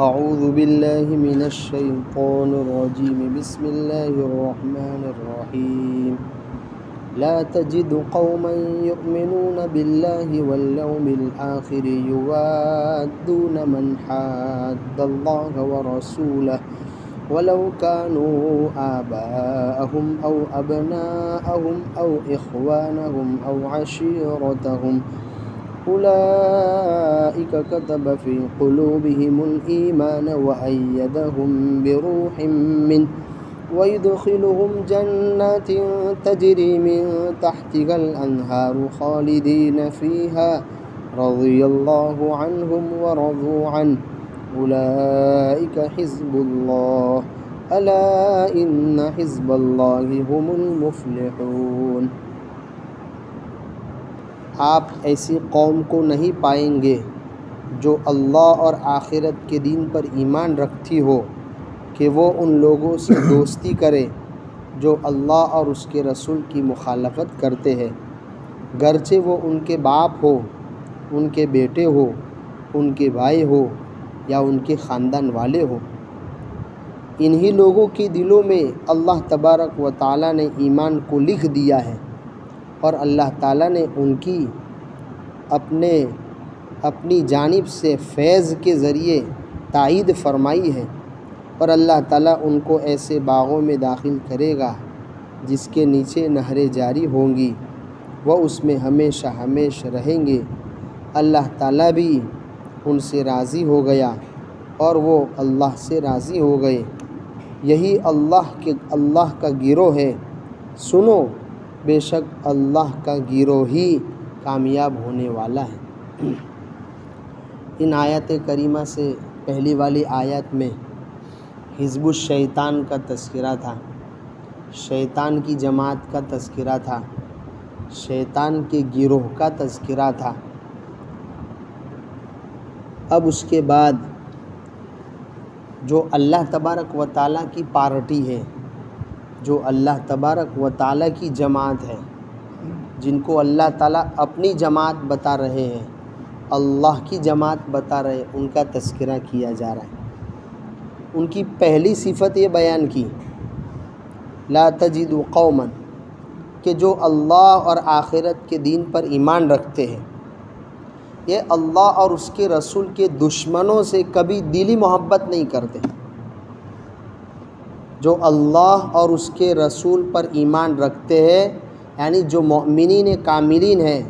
اعوذ باللہ من الشیطان الرجیم بسم اللہ الرحمن الرحیم لا تجد قوما يؤمنون بالله واليوم الآخر يوادون من حاد الله ورسوله ولو كانوا آباءهم أو أبناءهم أو إخوانهم أو عشيرتهم أولئك كتب في قلوبهم الإيمان وأيدهم بروح منه ويدخلهم جنات تجري من تحتها الأنهار خالدين فيها رضي الله عنهم ورضوا عنه أولئك حزب الله ألا إن حزب الله هم المفلحون۔ آپ ایسی قوم کو نہیں پائیں گے جو اللہ اور آخرت کے دین پر ایمان رکھتی ہو کہ وہ ان لوگوں سے دوستی کرے جو اللہ اور اس کے رسول کی مخالفت کرتے ہیں، گرچہ وہ ان کے باپ ہو، ان کے بیٹے ہو، ان کے بھائی ہو یا ان کے خاندان والے ہو۔ انہی لوگوں کے دلوں میں اللہ تبارک و تعالیٰ نے ایمان کو لکھ دیا ہے اور اللہ تعالیٰ نے ان کی اپنی جانب سے فیض کے ذریعے تائید فرمائی ہے، اور اللہ تعالیٰ ان کو ایسے باغوں میں داخل کرے گا جس کے نیچے نہریں جاری ہوں گی، وہ اس میں ہمیشہ ہمیشہ رہیں گے۔ اللہ تعالیٰ بھی ان سے راضی ہو گیا اور وہ اللہ سے راضی ہو گئے۔ یہی اللہ کا گروہ ہے، سنو بے شک اللہ کا گروہ ہی کامیاب ہونے والا ہے۔ ان آیات کریمہ سے پہلی والی آیات میں حزب الشیطان کا تذکرہ تھا، شیطان کی جماعت کا تذکرہ تھا، شیطان کے گروہ کا تذکرہ تھا۔ اب اس کے بعد جو اللہ تبارک و تعالیٰ کی پارٹی ہے، جو اللہ تبارک و تعالیٰ کی جماعت ہے، جن کو اللہ تعالیٰ اپنی جماعت بتا رہے ہیں، اللہ کی جماعت بتا رہے ہیں، ان کا تذکرہ کیا جا رہا ہے۔ ان کی پہلی صفت یہ بیان کی، لا تجد قوما، کہ جو اللہ اور آخرت کے دین پر ایمان رکھتے ہیں، یہ اللہ اور اس کے رسول کے دشمنوں سے کبھی دلی محبت نہیں کرتے۔ جو اللہ اور اس کے رسول پر ایمان رکھتے ہیں، یعنی جو مؤمنین کاملین ہیں،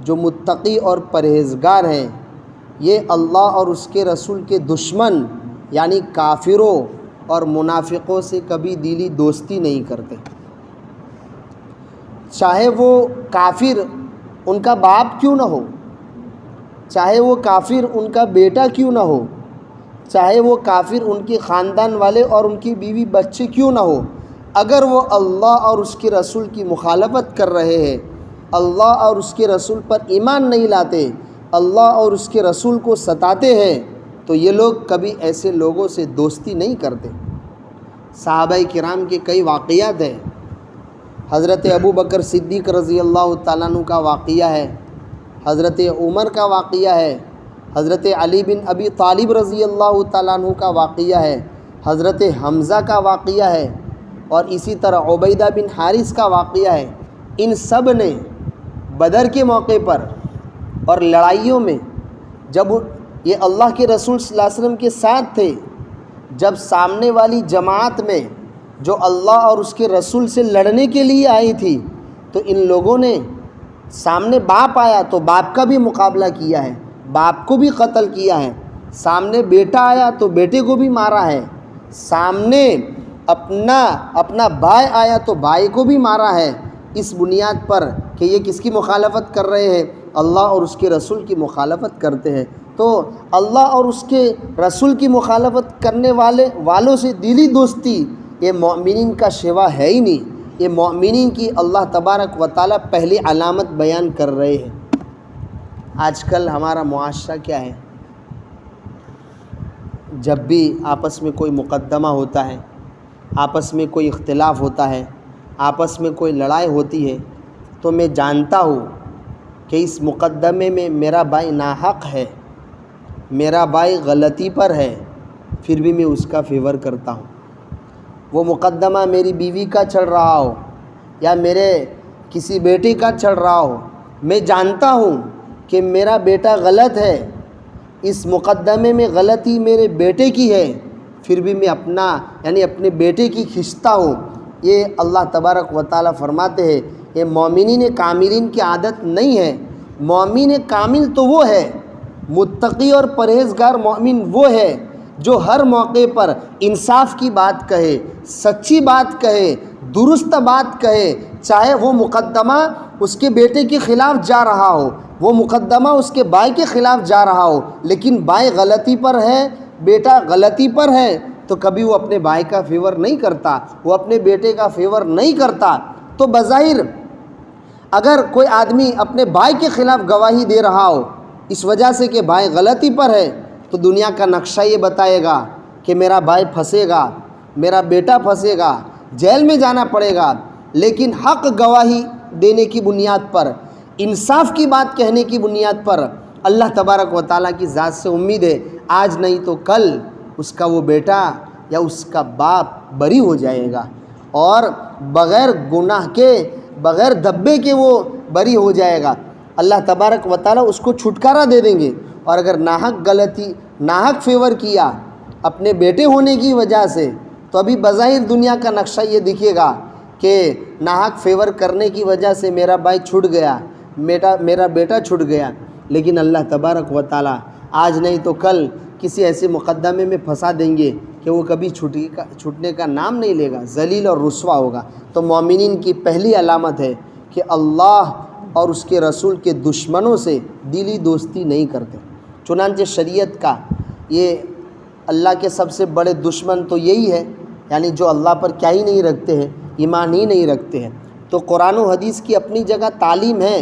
جو متقی اور پرہیزگار ہیں، یہ اللہ اور اس کے رسول کے دشمن یعنی کافروں اور منافقوں سے کبھی دلی دوستی نہیں کرتے، چاہے وہ کافر ان کا باپ کیوں نہ ہو، چاہے وہ کافر ان کا بیٹا کیوں نہ ہو، چاہے وہ کافر ان کے خاندان والے اور ان کی بیوی بچے کیوں نہ ہو، اگر وہ اللہ اور اس کے رسول کی مخالفت کر رہے ہیں، اللہ اور اس کے رسول پر ایمان نہیں لاتے، اللہ اور اس کے رسول کو ستاتے ہیں، تو یہ لوگ کبھی ایسے لوگوں سے دوستی نہیں کرتے۔ صحابہ کرام کے کئی واقعات ہیں۔ حضرت ابو بکر صدیق رضی اللہ تعالیٰ عنہ کا واقعہ ہے، حضرت عمر کا واقعہ ہے، حضرت علی بن ابی طالب رضی اللہ تعالیٰ عنہ کا واقعہ ہے، حضرت حمزہ کا واقعہ ہے، اور اسی طرح عبیدہ بن حارث کا واقعہ ہے۔ ان سب نے بدر کے موقع پر اور لڑائیوں میں جب یہ اللہ کے رسول صلی اللہ علیہ وسلم کے ساتھ تھے، جب سامنے والی جماعت میں جو اللہ اور اس کے رسول سے لڑنے کے لیے آئی تھی، تو ان لوگوں نے سامنے باپ آیا تو باپ کا بھی مقابلہ کیا ہے، باپ کو بھی قتل کیا ہے، سامنے بیٹا آیا تو بیٹے کو بھی مارا ہے، سامنے اپنا بھائی آیا تو بھائی کو بھی مارا ہے، اس بنیاد پر کہ یہ کس کی مخالفت کر رہے ہیں، اللہ اور اس کے رسول کی مخالفت کرتے ہیں۔ تو اللہ اور اس کے رسول کی مخالفت کرنے والوں سے دلی دوستی یہ مومنین کا شیوا ہے ہی نہیں، یہ مومنین کی اللہ تبارک و تعالیٰ پہلی علامت بیان کر رہے ہیں۔ آج کل ہمارا معاشرہ کیا ہے، جب بھی آپس میں کوئی مقدمہ ہوتا ہے، آپس میں کوئی اختلاف ہوتا ہے، آپس میں کوئی لڑائی ہوتی ہے، تو میں جانتا ہوں کہ اس مقدمے میں میرا بھائی ناحق ہے، میرا بھائی غلطی پر ہے، پھر بھی میں اس کا فیور کرتا ہوں۔ وہ مقدمہ میری بیوی کا چل رہا ہو یا میرے کسی بیٹے کا چل رہا ہو، میں جانتا ہوں کہ میرا بیٹا غلط ہے، اس مقدمے میں غلطی میرے بیٹے کی ہے، پھر بھی میں اپنے بیٹے کی کھنچتا ہوں۔ یہ اللہ تبارک و تعالیٰ فرماتے ہیں یہ مومنین کاملین کی عادت نہیں ہے۔ مومن کامل تو وہ ہے، متقی اور پرہیزگار مومن وہ ہے جو ہر موقع پر انصاف کی بات کہے، سچی بات کہے، درست بات کہے، چاہے وہ مقدمہ اس کے بیٹے کے خلاف جا رہا ہو، وہ مقدمہ اس کے بھائی کے خلاف جا رہا ہو، لیکن بھائی غلطی پر ہے، بیٹا غلطی پر ہے، تو کبھی وہ اپنے بھائی کا فیور نہیں کرتا، وہ اپنے بیٹے کا فیور نہیں کرتا۔ تو بظاہر اگر کوئی آدمی اپنے بھائی کے خلاف گواہی دے رہا ہو اس وجہ سے کہ بھائی غلطی پر ہے، تو دنیا کا نقشہ یہ بتائے گا کہ میرا بھائی پھنسے گا، میرا بیٹا پھنسے گا، جیل میں جانا پڑے گا۔ لیکن حق گواہی دینے کی بنیاد پر، انصاف کی بات کہنے کی بنیاد پر اللہ تبارک و تعالیٰ کی ذات سے امید ہے آج نہیں تو کل اس کا وہ بیٹا یا اس کا باپ بری ہو جائے گا، اور بغیر گناہ کے، بغیر دبے کے وہ بری ہو جائے گا۔ اللہ تبارک و تعالیٰ اس کو چھٹکارا دے دیں گے۔ اور اگر ناحق غلطی، ناحق فیور کیا اپنے بیٹے ہونے کی وجہ سے، تو ابھی بظاہر دنیا کا نقشہ یہ دکھے گا کہ ناحق فیور کرنے کی وجہ سے میرا بھائی چھٹ گیا، میرا بیٹا چھٹ گیا، لیکن اللہ تبارک و تعالیٰ آج نہیں تو کل کسی ایسے مقدمے میں پھنسا دیں گے کہ وہ کبھی چھوٹنے کا نام نہیں لے گا، ذلیل اور رسوا ہوگا۔ تو مومنین کی پہلی علامت ہے کہ اللہ اور اس کے رسول کے دشمنوں سے دلی دوستی نہیں کرتے۔ چنانچہ شریعت کا یہ اللہ کے سب سے بڑے دشمن تو یہی ہے، یعنی جو اللہ پر کیا ہی نہیں رکھتے ہیں، ایمان ہی نہیں رکھتے ہیں۔ تو قرآن و حدیث کی اپنی جگہ تعلیم ہے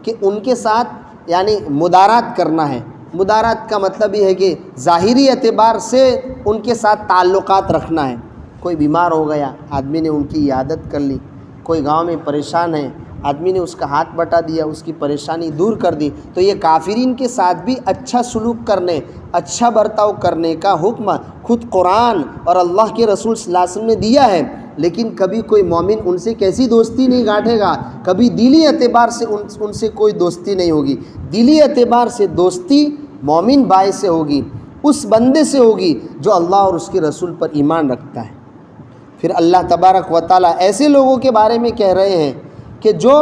کہ ان کے ساتھ یعنی مدارات کرنا ہے۔ مدارات کا مطلب یہ ہے کہ ظاہری اعتبار سے ان کے ساتھ تعلقات رکھنا ہے۔ کوئی بیمار ہو گیا، آدمی نے ان کی عیادت کر لی، کوئی گاؤں میں پریشان ہے، آدمی نے اس کا ہاتھ بٹا دیا، اس کی پریشانی دور کر دی، تو یہ کافرین کے ساتھ بھی اچھا سلوک کرنے، اچھا برتاؤ کرنے کا حکم خود قرآن اور اللہ کے رسول صلی اللہ علیہ وسلم نے دیا ہے۔ لیکن کبھی کوئی مومن ان سے کیسی دوستی نہیں گاٹھے گا، کبھی دلی اعتبار سے ان سے کوئی دوستی نہیں ہوگی۔ دلی اعتبار سے دوستی مومن بھائی سے ہوگی، اس بندے سے ہوگی جو اللہ اور اس کے رسول پر ایمان رکھتا ہے۔ پھر اللہ تبارک و تعالیٰ ایسے لوگوں کے بارے میں کہہ رہے ہیں کہ جو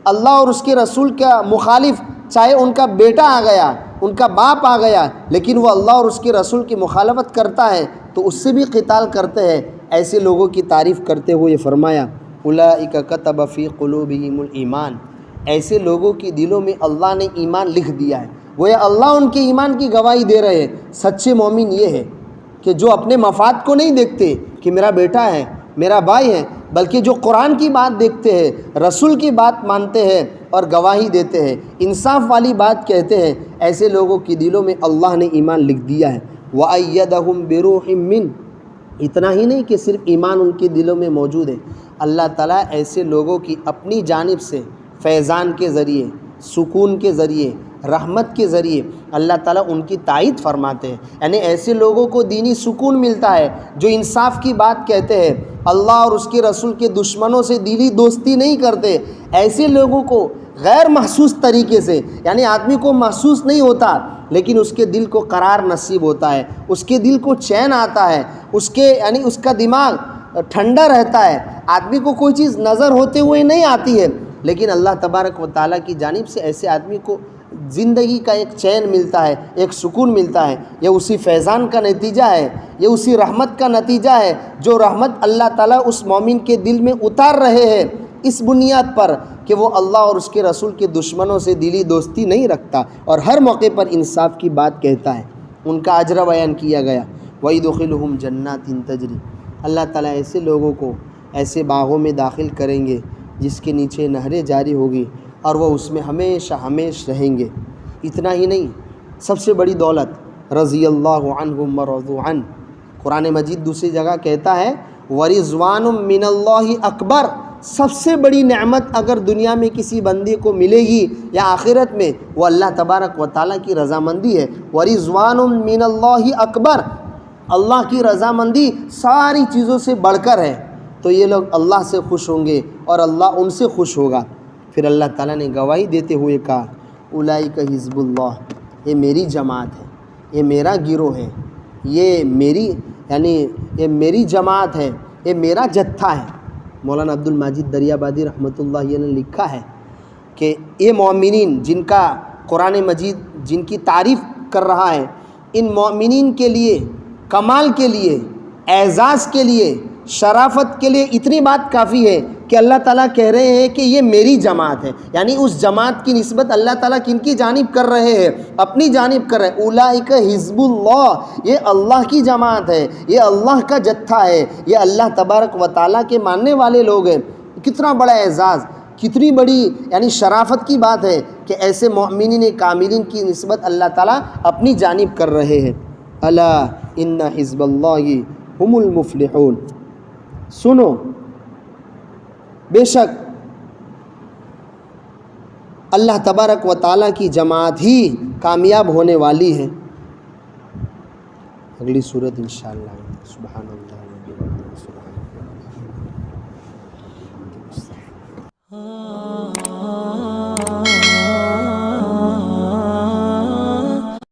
اللہ اور اس کے رسول کا مخالف، چاہے ان کا بیٹا آ گیا، ان کا باپ آ گیا، لیکن وہ اللہ اور اس کے رسول کی مخالفت کرتا ہے تو اس سے بھی قتال کرتے ہیں۔ ایسے لوگوں کی تعریف کرتے ہوئے یہ فرمایا اولئک کتب فی قلوبہم الایمان، ایسے لوگوں کی دلوں میں اللہ نے ایمان لکھ دیا ہے۔ گویا اللہ ان کے ایمان کی گواہی دے رہے ہیں۔ سچے مومن یہ ہے کہ جو اپنے مفاد کو نہیں دیکھتے کہ میرا بیٹا ہے، میرا بھائی ہے، بلکہ جو قرآن کی بات دیکھتے ہیں، رسول کی بات مانتے ہیں اور گواہی دیتے ہیں، انصاف والی بات کہتے ہیں، ایسے لوگوں کی دلوں میں اللہ نے ایمان لکھ دیا ہے۔ وَأَيَّدَهُمْ بِرُوحٍ مِّنْهُ، اتنا ہی نہیں کہ صرف ایمان ان کے دلوں میں موجود ہے، اللہ تعالیٰ ایسے لوگوں کی اپنی جانب سے فیضان کے ذریعے، سکون کے ذریعے، رحمت کے ذریعے اللہ تعالیٰ ان کی تائید فرماتے ہیں۔ یعنی ایسے لوگوں کو دینی سکون ملتا ہے جو انصاف کی بات کہتے ہیں، اللہ اور اس کے رسول کے دشمنوں سے دلی دوستی نہیں کرتے۔ ایسے لوگوں کو غیر محسوس طریقے سے، یعنی آدمی کو محسوس نہیں ہوتا لیکن اس کے دل کو قرار نصیب ہوتا ہے، اس کے دل کو چین آتا ہے، یعنی اس کا دماغ ٹھنڈا رہتا ہے۔ آدمی کو کوئی چیز نظر ہوتے ہوئے نہیں آتی ہے، لیکن اللہ تبارک و تعالیٰ کی جانب سے ایسے آدمی کو زندگی کا ایک چین ملتا ہے، ایک سکون ملتا ہے۔ یہ اسی فیضان کا نتیجہ ہے، یہ اسی رحمت کا نتیجہ ہے جو رحمت اللہ تعالیٰ اس مومن کے دل میں اتار رہے ہیں، اس بنیاد پر کہ وہ اللہ اور اس کے رسول کے دشمنوں سے دلی دوستی نہیں رکھتا اور ہر موقع پر انصاف کی بات کہتا ہے۔ ان کا اجر بیان کیا گیا، وَيُدْخِلُهُمْ جَنَّاتٍ تَجْرِي، اللہ تعالیٰ ایسے لوگوں کو ایسے باغوں میں داخل کریں گے جس کے نیچے نہریں جاری ہوگی اور وہ اس میں ہمیشہ ہمیشہ رہیں گے۔ اتنا ہی نہیں، سب سے بڑی دولت رضی اللہ عنہم ورضوا عنہ، قرآن مجید دوسری جگہ کہتا ہے وَرِضْوَانٌ مِّنَ اللَّهِ اکبر، سب سے بڑی نعمت اگر دنیا میں کسی بندے کو ملے گی یا آخرت میں، وہ اللہ تبارک و تعالیٰ کی رضامندی ہے۔ وَرِضْوَانٌ مِّنَ اللَّهِ اکبر، اللہ کی رضامندی ساری چیزوں سے بڑھ کر ہے۔ تو یہ لوگ اللہ سے خوش ہوں گے اور اللہ ان سے خوش ہوگا۔ پھر اللہ تعالیٰ نے گواہی دیتے ہوئے کہا اولئک حزب اللہ، یہ میری جماعت ہے، یہ میرا گروہ ہے، یہ میری جماعت ہے، یہ میرا جتھا ہے۔ مولانا عبد المجید دریابادی رحمۃ اللہ علیہ نے لکھا ہے کہ یہ مومنین جن کا قرآن مجید جن کی تعریف کر رہا ہے، ان مومنین کے لیے کمال کے لیے، اعزاز کے لیے، شرافت کے لیے اتنی بات کافی ہے کہ اللہ تعالیٰ کہہ رہے ہیں کہ یہ میری جماعت ہے، یعنی اس جماعت کی نسبت اللہ تعالیٰ کن کی جانب کر رہے ہیں؟ اپنی جانب کر رہے ہیں۔ اولئک حزب اللہ، یہ اللہ کی جماعت ہے، یہ اللہ کا جتھا ہے، یہ اللہ تبارک و تعالیٰ کے ماننے والے لوگ ہیں۔ کتنا بڑا اعزاز، کتنی بڑی یعنی شرافت کی بات ہے کہ ایسے مومنین کاملین کی نسبت اللہ تعالیٰ اپنی جانب کر رہے ہیں۔ الا ان حزب اللہ هم المفلحون، سنو بے شک اللہ تبارک و تعالیٰ کی جماعت ہی کامیاب ہونے والی ہے۔ اگلی صورت انشاءاللہ۔ سبحان اللہ۔